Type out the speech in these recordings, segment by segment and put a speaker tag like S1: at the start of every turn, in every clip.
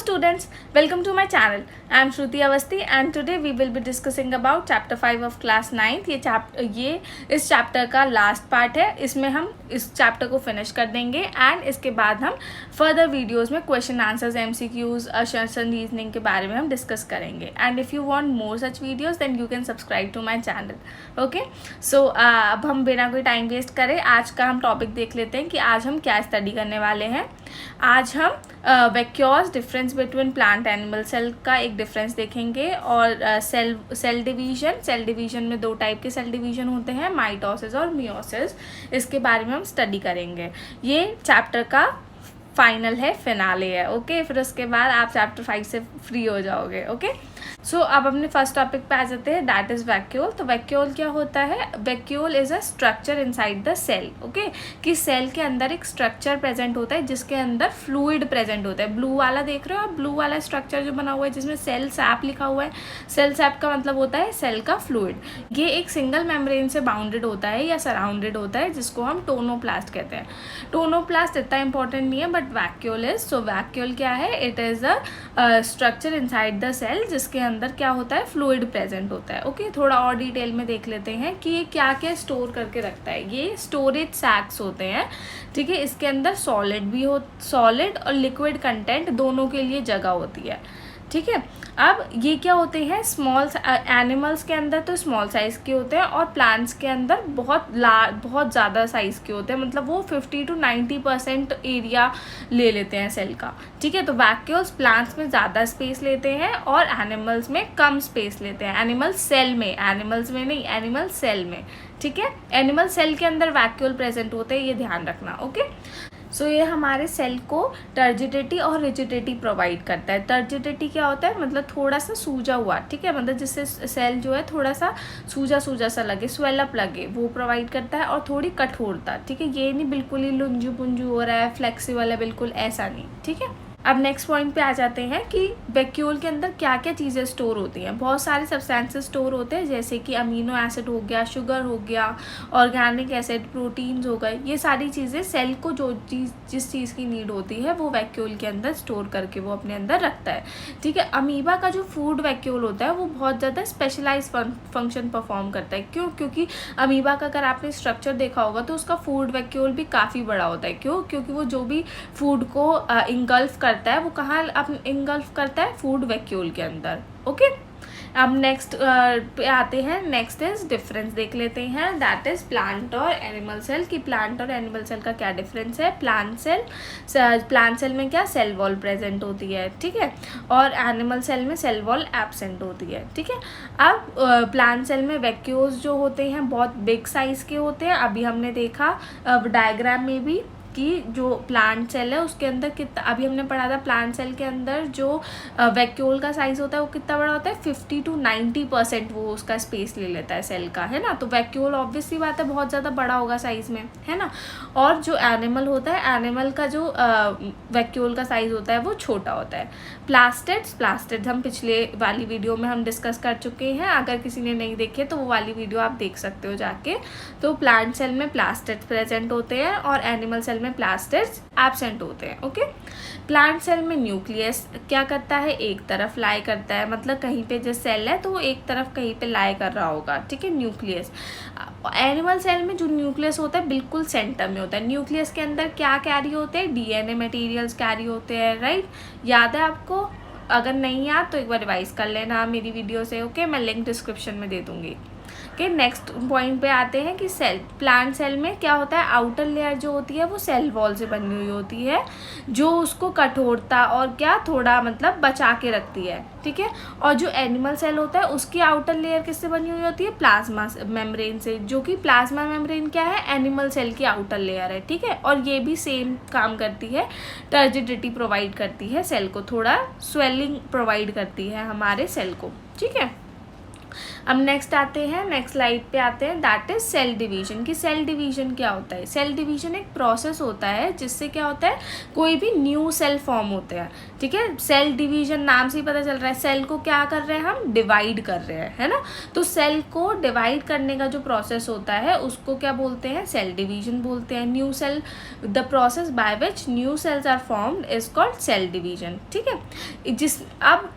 S1: students, welcome to my channel. I am Shruti Awasthi and today we will be discussing about chapter 5 of class 9th. ये इस chapter का last part है. इसमें हम इस chapter को फिनिश कर देंगे एंड इसके बाद हम फर्दर वीडियोस में question answers, MCQs, assertion reasoning के बारे में हम डिस्कस करेंगे. And if you want more such videos then you can subscribe to my channel. Okay, so अब हम बिना कोई टाइम वेस्ट करें आज का हम टॉपिक देख लेते हैं कि आज हम क्या स्टडी करने वाले हैं. आज हम vacuoles, difference between plant animal cell का एक डिफरेंस देखेंगे और सेल डिवीजन में दो टाइप के सेल डिवीजन होते हैं, माइटोसिस और मियोसिस. इसके बारे में हम स्टडी करेंगे. ये चैप्टर का फाइनल है, फिनाले है. ओके, फिर उसके बाद आप चैप्टर 5 से फ्री हो जाओगे. ओके, सो अब अपने फर्स्ट टॉपिक पे आ जाते हैं, दैट इज़ वैक्यूल. तो वैक्यूल क्या होता है? Vacuole is a structure inside the cell. Okay, कि सेल के अंदर एक स्ट्रक्चर प्रेजेंट होता है जिसके अंदर फ्लूइड प्रेजेंट होता है. ब्लू वाला देख रहे हो आप, ब्लू वाला स्ट्रक्चर जो बना हुआ है जिसमें सेल सैप लिखा हुआ है. सेल सैप का मतलब होता है सेल का फ्लूइड. ये एक सिंगल मेम्ब्रेन से बाउंडेड होता है या सराउंडेड होता है जिसको हम टोनोप्लास्ट कहते हैं. टोनोप्लास्ट इतना इंपॉर्टेंट नहीं है but vacuole is. So vacuole क्या है? It is a structure inside the cell जिसके अंदर क्या होता है? फ्लूइड प्रेजेंट होता है. ओके, थोड़ा और डिटेल में देख लेते हैं कि ये क्या क्या स्टोर करके रखता है. ये स्टोरेज सैक्स होते हैं. ठीक है, इसके अंदर सॉलिड और लिक्विड कंटेंट दोनों के लिए जगह होती है. ठीक है, अब ये क्या होते हैं? स्मॉल एनिमल्स के अंदर तो स्मॉल साइज़ के होते हैं और प्लांट्स के अंदर बहुत ज़्यादा साइज़ के होते हैं. मतलब वो 50 to 90% एरिया ले लेते हैं सेल का. ठीक है, तो वैक्यूल्स प्लांट्स में ज़्यादा स्पेस लेते हैं और एनिमल्स में कम स्पेस लेते हैं. एनिमल सेल में, एनिमल्स में नहीं, एनिमल सेल में. ठीक है, एनिमल सेल के अंदर वैक्यूल प्रेजेंट होते हैं, ये ध्यान रखना. ओके, सो ये हमारे सेल को टर्जिडिटी और रिजिडिटी प्रोवाइड करता है. टर्जिडिटी क्या होता है? मतलब थोड़ा सा सूजा हुआ. ठीक है, मतलब जिससे सेल जो है थोड़ा सा सूजा सा लगे, स्वेलअप लगे, वो प्रोवाइड करता है. और थोड़ी कठोरता. ठीक है, ये नहीं बिल्कुल ही लुंजू पुंजू हो रहा है, फ्लेक्सिबल है, बिल्कुल ऐसा नहीं. ठीक है, अब नेक्स्ट पॉइंट पे आ जाते हैं कि वैक्यूल के अंदर क्या क्या चीज़ें स्टोर होती हैं. बहुत सारे सब्सटेंसेस स्टोर होते हैं जैसे कि अमीनो एसिड हो गया, शुगर हो गया, ऑर्गेनिक एसिड, प्रोटीन्स हो गए. ये सारी चीज़ें सेल को जिस चीज़ की नीड होती है वो वैक्यूल के अंदर स्टोर करके वो अपने अंदर रखता है. ठीक है, अमीबा का जो फूड वैक्यूल होता है वो बहुत ज़्यादा स्पेशलाइज फंक्शन परफॉर्म करता है. क्यों? क्योंकि अमीबा का अगर आपने स्ट्रक्चर देखा होगा तो उसका फूड वैक्यूल भी काफ़ी बड़ा होता है. क्यों? क्योंकि वो जो भी फूड को इंगल्फ करता है वो कहाँ इंगल्फ करता है? फूड वैक्यूल के अंदर. ओके, अब नेक्स्ट पे आते हैं. नेक्स्ट इज डिफरेंस देख लेते हैं, दैट इज प्लांट और एनिमल सेल. की प्लांट और एनिमल सेल का क्या डिफरेंस है? प्लांट सेल में क्या? सेल वॉल प्रेजेंट होती है. ठीक है, और एनिमल सेल में सेल वॉल एब्सेंट होती है. ठीक है, अब प्लांट सेल में वैक्यूल्स जो होते हैं बहुत बिग साइज के होते हैं. अभी हमने देखा डायग्राम में भी कि जो प्लांट सेल है उसके अंदर कितना, अभी हमने पढ़ा था प्लांट सेल के अंदर जो वैक्यूल का साइज़ होता है वो कितना बड़ा होता है? 50 to 90% वो उसका स्पेस ले लेता है सेल का, है ना. तो वैक्यूल ऑब्वियसली बात है बहुत ज़्यादा बड़ा होगा साइज़ में, है ना. और जो एनिमल होता है, एनिमल का जो वैक्यूल का साइज़ होता है वो छोटा होता है. प्लास्टिड्स हम पिछले वाली वीडियो में हम डिस्कस कर चुके हैं. अगर किसी ने नहीं देखे तो वो वाली वीडियो आप देख सकते हो जाके. तो प्लांट सेल में प्लास्टिड्स प्रेजेंट होते हैं और एनिमल सेल में प्लास्टिड्स एब्सेंट होते हैं. ओके, प्लांट सेल में न्यूक्लियस क्या करता है? एक तरफ लाई करता है. मतलब कहीं पे जो सेल है तो वो एक तरफ कहीं पे लाई कर रहा होगा. ठीक है, न्यूक्लियस. एनिमल सेल में जो न्यूक्लियस होता है बिल्कुल सेंटर में होता है. न्यूक्लियस के अंदर क्या कैरी होते हैं? DNA मटेरियल्स कैरी होते हैं. राइट, याद है आपको? अगर नहीं याद तो एक बार रिवाइज कर लेना मेरी वीडियो से. ओके, मैं लिंक डिस्क्रिप्शन में दे दूँगी. ओके, नेक्स्ट पॉइंट पे आते हैं कि प्लांट सेल में क्या होता है? आउटर लेयर जो होती है वो सेल वॉल से बनी हुई होती है जो उसको कठोरता और क्या थोड़ा मतलब बचा के रखती है. ठीक है, और जो एनिमल सेल होता है उसकी आउटर लेयर किससे बनी हुई होती है? प्लाज्मा मेम्ब्रेन से. जो कि प्लाज्मा मेम्ब्रेन क्या है? एनिमल सेल की आउटर लेयर है. ठीक है, और ये भी सेम काम करती है, टर्जिडिटी प्रोवाइड करती है सेल को, थोड़ा स्वेलिंग प्रोवाइड करती है हमारे सेल को. ठीक है, अब नेक्स्ट आते हैं, नेक्स्ट स्लाइड पे आते हैं, दैट इज सेल डिवीजन। कि सेल डिवीजन क्या होता है? सेल डिवीजन एक प्रोसेस होता है जिससे क्या होता है, कोई भी न्यू सेल फॉर्म होते हैं, ठीक है। सेल डिवीजन नाम से ही पता चल रहा है, सेल को क्या कर रहे हैं हम, डिवाइड कर रहे हैं, है ना। तो सेल को डिवाइड करने का जो प्रोसेस होता है उसको क्या बोलते हैं, सेल डिवीजन बोलते हैं। New cell, the process by which new cells are formed is called cell division, ठीक है। अब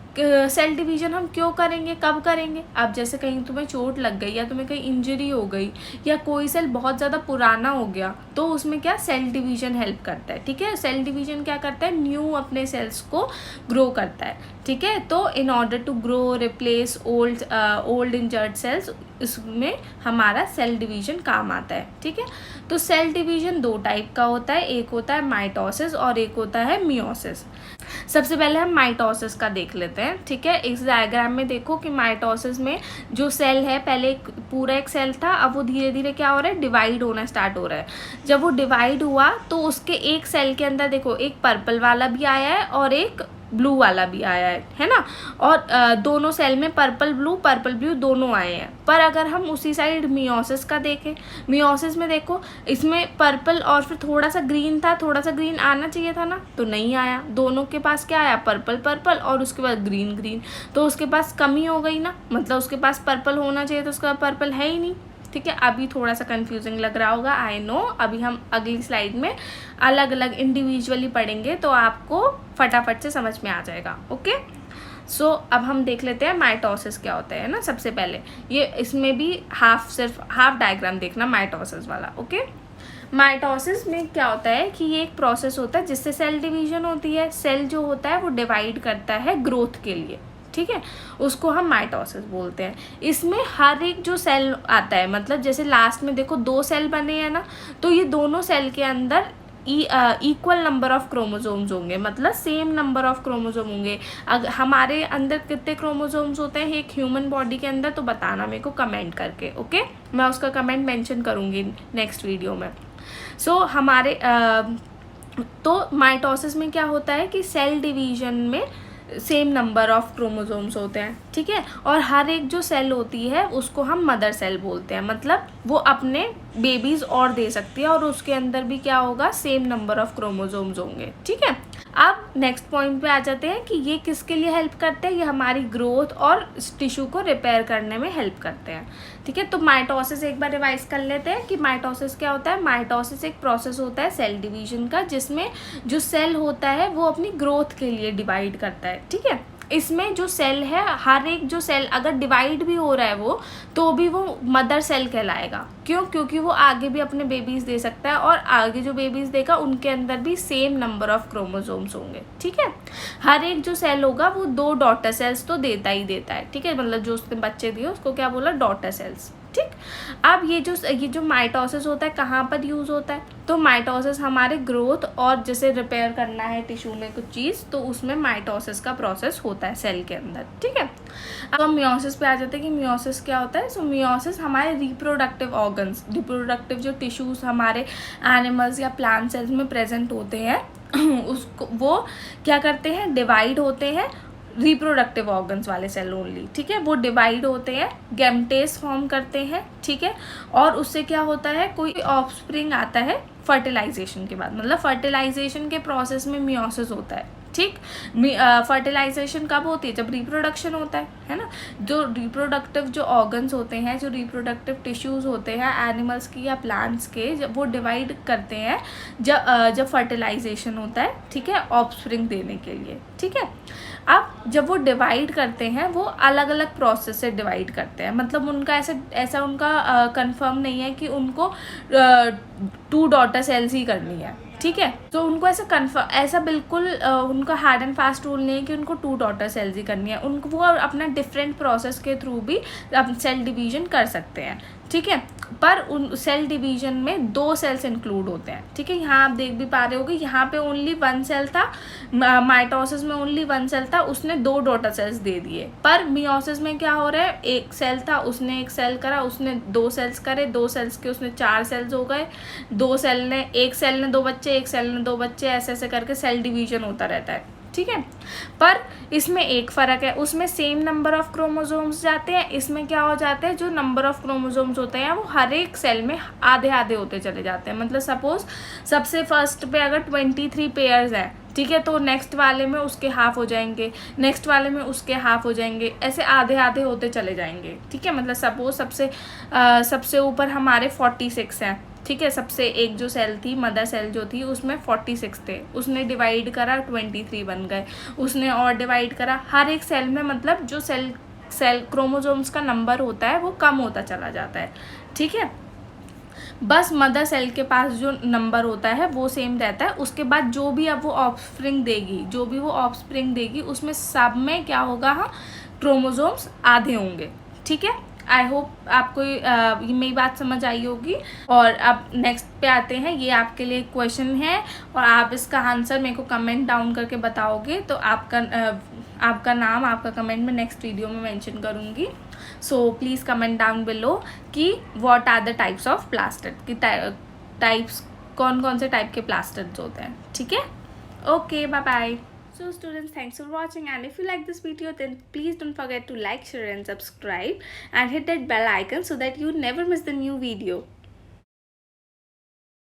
S1: सेल डिवीजन हम क्यों करेंगे, कब करेंगे? अब जैसे कहीं तुम्हें चोट लग गई या तुम्हें कहीं इंजरी हो गई या कोई सेल बहुत ज़्यादा पुराना हो गया, तो उसमें क्या सेल डिवीजन हेल्प करता है, ठीक है। सेल डिवीजन क्या करता है, न्यू अपने सेल्स को ग्रो करता है, ठीक है। तो in order to grow replace old injured cells, इसमें हमारा सेल डिवीजन काम आता है, ठीक है। तो सेल डिवीजन दो टाइप का होता है, एक होता है माइटोसिस और एक होता है मियोसिस। सबसे पहले हम माइटोसिस का देख लेते हैं, ठीक है। इस डायग्राम में देखो कि माइटोसिस में जो सेल है, पहले पूरा एक सेल था, अब वो धीरे धीरे क्या हो रहा है, डिवाइड होना स्टार्ट हो रहा है। जब वो डिवाइड हुआ तो उसके एक सेल के अंदर देखो एक पर्पल वाला भी आया है और एक ब्लू वाला भी आया है ना। और दोनों सेल में पर्पल ब्लू दोनों आए हैं। पर अगर हम उसी साइड मियोसिस का देखें, मियोसिस में देखो इसमें पर्पल और फिर थोड़ा सा ग्रीन था, थोड़ा सा ग्रीन आना चाहिए था ना, तो नहीं आया। दोनों के पास क्या आया, पर्पल और उसके बाद ग्रीन, तो उसके पास कमी हो गई ना, मतलब उसके पास पर्पल होना चाहिए तो उसका पर्पल है ही नहीं, ठीक है। अभी थोड़ा सा कंफ्यूजिंग लग रहा होगा, आई नो। अभी हम अगली स्लाइड में अलग अलग इंडिविजुअली पढ़ेंगे तो आपको फटाफट से समझ में आ जाएगा, ओके। सो अब हम देख लेते हैं माइटोसिस क्या होता है ना। सबसे पहले ये इसमें भी सिर्फ हाफ डायग्राम देखना माइटोसिस वाला, ओके। माइटोसिस में क्या होता है कि ये एक प्रोसेस होता है जिससे सेल डिवीजन होती है। सेल जो होता है वो डिवाइड करता है ग्रोथ के लिए, ठीक है, उसको हम माइटोसिस बोलते हैं। इसमें हर एक जो सेल आता है, मतलब जैसे लास्ट में देखो 2 सेल बने हैं ना, तो ये दोनों सेल के अंदर इक्वल नंबर ऑफ क्रोमोसोम्स होंगे, मतलब सेम नंबर ऑफ क्रोमोसोम होंगे। अगर हमारे अंदर कितने क्रोमोसोम्स होते हैं एक ह्यूमन बॉडी के अंदर, तो बताना मेरे को कमेंट करके, ओके। मैं उसका कमेंट मेंशन करूँगी नेक्स्ट वीडियो में। सो हमारे तो माइटोसिस में क्या होता है कि सेल डिवीजन में सेम नंबर ऑफ क्रोमोसोम्स होते हैं, ठीक है। और हर एक जो सेल होती है उसको हम मदर सेल बोलते हैं, मतलब वो अपने बेबीज और दे सकती है और उसके अंदर भी क्या होगा, सेम नंबर ऑफ क्रोमोसोम्स होंगे, ठीक है। अब नेक्स्ट पॉइंट पे आ जाते हैं कि ये किसके लिए हेल्प करते हैं, ये हमारी ग्रोथ और टिश्यू को रिपेयर करने में हेल्प करते हैं, ठीक है। तो माइटोसिस एक बार रिवाइज कर लेते हैं कि माइटोसिस क्या होता है। माइटोसिस एक प्रोसेस होता है सेल डिवीजन का, जिसमें जो सेल होता है वो अपनी ग्रोथ के लिए डिवाइड करता है, ठीक है। इसमें जो सेल है, हर एक जो सेल अगर डिवाइड भी हो रहा है वो, तो भी वो मदर सेल कहलाएगा। क्यों? क्योंकि वो आगे भी अपने बेबीज दे सकता है और आगे जो बेबीज देगा उनके अंदर भी सेम नंबर ऑफ क्रोमोसोम्स होंगे, ठीक है। हर एक जो सेल होगा वो 2 डॉटर सेल्स तो देता ही देता है, ठीक है, मतलब जो उसने बच्चे दिए उसको क्या बोला, डॉटर सेल्स, ठीक। अब ये जो माइटोसिस होता है कहाँ पर यूज़ होता है, तो माइटोसिस हमारे ग्रोथ और जैसे रिपेयर करना है टिश्यू में कुछ चीज़, तो उसमें माइटोसिस का प्रोसेस होता है सेल के अंदर, ठीक है। अब हम मियोसिस पे आ जाते हैं कि मियोसिस क्या होता है। सो मियोसिस हमारे रिप्रोडक्टिव ऑर्गन्स, रिप्रोडक्टिव जो टिश्यूज़ हमारे एनिमल्स या प्लांट सेल्स में प्रेजेंट होते हैं उसको वो क्या करते हैं, डिवाइड होते हैं। रिप्रोडक्टिव ऑर्गन्स वाले सेल ओनली, ठीक है, वो डिवाइड होते हैं, गैमेटेस फॉर्म करते हैं, ठीक है। और उससे क्या होता है, कोई ऑफस्प्रिंग आता है फर्टिलाइजेशन के बाद, मतलब फर्टिलाइजेशन के प्रोसेस में मियोसिस होता है, ठीक। फर्टिलाइजेशन कब होती है, जब रिप्रोडक्शन होता है ना। जो रिप्रोडक्टिव जो ऑर्गन्स होते हैं, जो रिप्रोडक्टिव टिश्यूज़ होते हैं एनिमल्स की या प्लांट्स के, जब वो डिवाइड करते हैं जब फर्टिलाइजेशन होता है, ठीक है, ऑफस्प्रिंग देने के लिए, ठीक है। अब जब वो डिवाइड करते हैं वो अलग अलग प्रोसेस से डिवाइड करते हैं, मतलब उनका ऐसा उनका कंफर्म नहीं है कि उनको 2 डॉटर सेल्स ही करनी है, ठीक है। तो उनको ऐसा बिल्कुल उनका हार्ड एंड फास्ट रूल नहीं है कि उनको 2 डॉटर सेल्स ही करनी है। उनको वो अपना डिफरेंट प्रोसेस के थ्रू भी सेल डिवीजन कर सकते हैं, ठीक है। पर उन सेल डिवीजन में 2 सेल्स इंक्लूड होते हैं, ठीक है। यहाँ आप देख भी पा रहे होगे, यहाँ पे ओनली 1 सेल था, माइटोसिस में ओनली 1 सेल था, उसने 2 डॉटर सेल्स दे दिए। पर मियोसिस में क्या हो रहा है, 1 सेल था, उसने 1 सेल करा, उसने 2 सेल्स करे, 2 सेल्स के उसने 4 सेल्स हो गए, 1 सेल ने 2 बच्चे, 1 सेल ने 2 बच्चे, ऐसे ऐसे करके सेल डिवीजन होता रहता है, ठीक है। पर इसमें एक फ़र्क है, उसमें सेम नंबर ऑफ़ क्रोमोसोम्स जाते हैं, इसमें क्या हो जाता है, जो नंबर ऑफ़ क्रोमोसोम्स होते हैं वो हर एक सेल में आधे आधे होते चले जाते हैं। मतलब सपोज़ सबसे फर्स्ट पे अगर 23 पेयर्स हैं, ठीक है, तो नेक्स्ट वाले में उसके हाफ हो जाएंगे, नेक्स्ट वाले में उसके हाफ हो जाएंगे, ऐसे आधे आधे होते चले जाएंगे। ठीक है, मतलब सपोज सबसे ऊपर हमारे 46 हैं, ठीक है, सबसे एक जो सेल थी, मदर सेल जो थी, उसमें 46 थे, उसने डिवाइड करा 23 बन गए, उसने और डिवाइड करा, हर एक सेल में मतलब जो सेल क्रोमोसोम्स का नंबर होता है वो कम होता चला जाता है। ठीक है, बस मदर सेल के पास जो नंबर होता है वो सेम रहता है। उसके बाद जो भी अब वो ऑफस्प्रिंग देगी उसमें सब में क्या होगा, हाँ, क्रोमोसोम्स आधे होंगे। ठीक है, आई होप आपको ये मेरी बात समझ आई होगी। और अब नेक्स्ट पे आते हैं, ये आपके लिए क्वेश्चन है और आप इसका आंसर मेरे को कमेंट डाउन करके बताओगे तो आपका नाम, आपका कमेंट में नेक्स्ट वीडियो में मेंशन करूँगी। So please comment down below कि what are the types of plaster, कि टाइप्स कौन से टाइप के प्लास्टर्स होते हैं। ठीक है, okay, bye bye. So students, thanks for watching, and if you like this video then please don't forget to like, share and subscribe and hit that bell icon so that you never miss the new video.